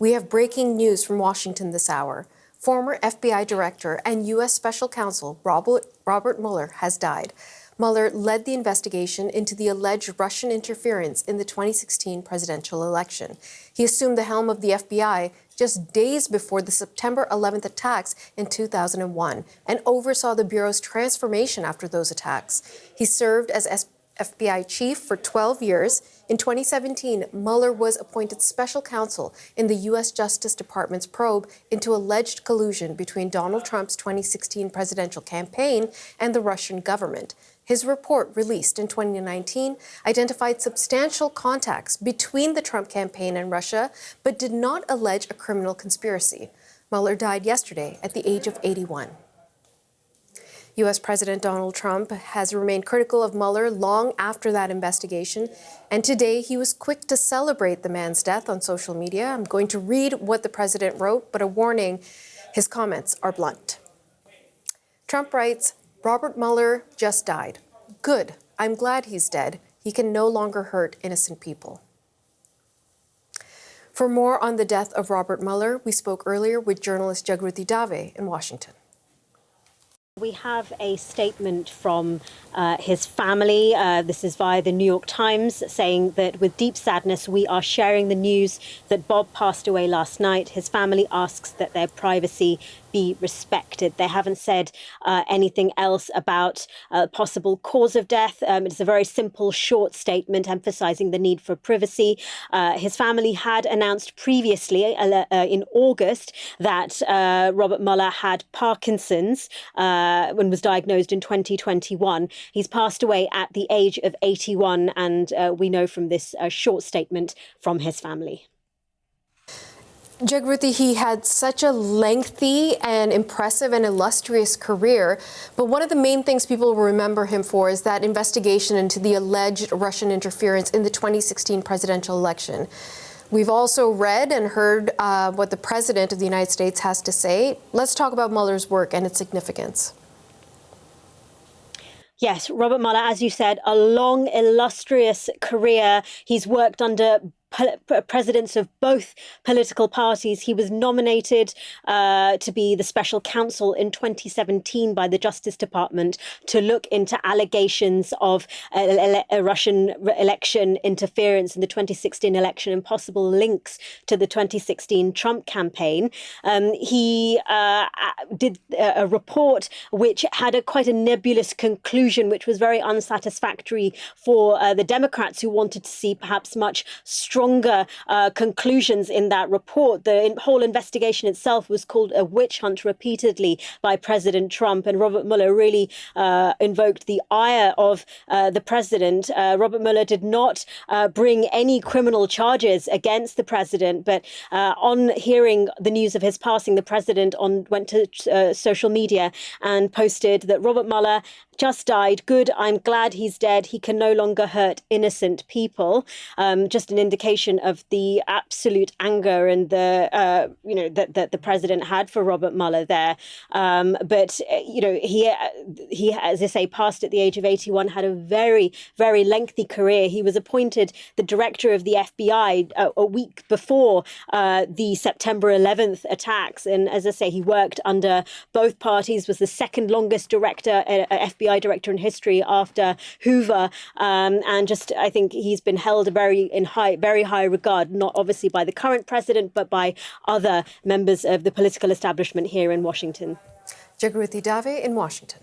We have breaking news from Washington this hour. Former FBI Director and U.S. Special Counsel Robert Mueller has died. Mueller led the investigation into the alleged Russian interference in the 2016 presidential election. He assumed the helm of the FBI just days before the September 11th attacks in 2001 and oversaw the Bureau's transformation after those attacks. He served as FBI chief for 12 years. In 2017, Mueller was appointed special counsel in the U.S. Justice Department's probe into alleged collusion between Donald Trump's 2016 presidential campaign and the Russian government. His report, released in 2019, identified substantial contacts between the Trump campaign and Russia, but did not allege a criminal conspiracy. Mueller died yesterday at the age of 81. U.S. President Donald Trump has remained critical of Mueller long after that investigation, and today he was quick to celebrate the man's death on social media. I'm going to read what the president wrote, but a warning, his comments are blunt. Trump writes, "Robert Mueller just died. Good. I'm glad he's dead. He can no longer hurt innocent people." For more on the death of Robert Mueller, we spoke earlier with journalist Jagruti Dave in Washington. We have a statement from his family. This is via the New York Times, saying that with deep sadness, we are sharing the news that Bob passed away last night. His family asks that their privacy be respected. They haven't said anything else about possible cause of death. It's a very simple, short statement emphasizing the need for privacy. His family had announced previously in August that Robert Mueller had Parkinson's when was diagnosed in 2021. He's passed away at the age of 81, and we know from this short statement from his family. Jagruti, he had such a lengthy and impressive and illustrious career, but one of the main things people will remember him for is that investigation into the alleged Russian interference in the 2016 presidential election. We've also read and heard what the President of the United States has to say. Let's talk about Mueller's work and its significance. Yes, Robert Mueller, as you said, a long, illustrious career. He's worked under presidents of both political parties. He was nominated to be the special counsel in 2017 by the Justice Department to look into allegations of a Russian election interference in the 2016 election and possible links to the 2016 Trump campaign. He did a report which had quite a nebulous conclusion, which was very unsatisfactory for the Democrats, who wanted to see perhaps much stronger conclusions in that report. The whole investigation itself was called a witch hunt repeatedly by President Trump, and Robert Mueller really invoked the ire of the president. Robert Mueller did not bring any criminal charges against the president, but on hearing the news of his passing, the president went to social media and posted that Robert Mueller just died. Good. I'm glad he's dead. He can no longer hurt innocent people. Just an indication of the absolute anger and the that the president had for Robert Mueller there. But he, as I say, passed at the age of 81. Had a very, very lengthy career. He was appointed the director of the FBI a week before the September 11th attacks, and as I say, he worked under both parties. Was the second longest FBI director in history after Hoover, and just I think he's been held very high regard, not obviously by the current president, but by other members of the political establishment here in Washington. Jagruti Dave in Washington.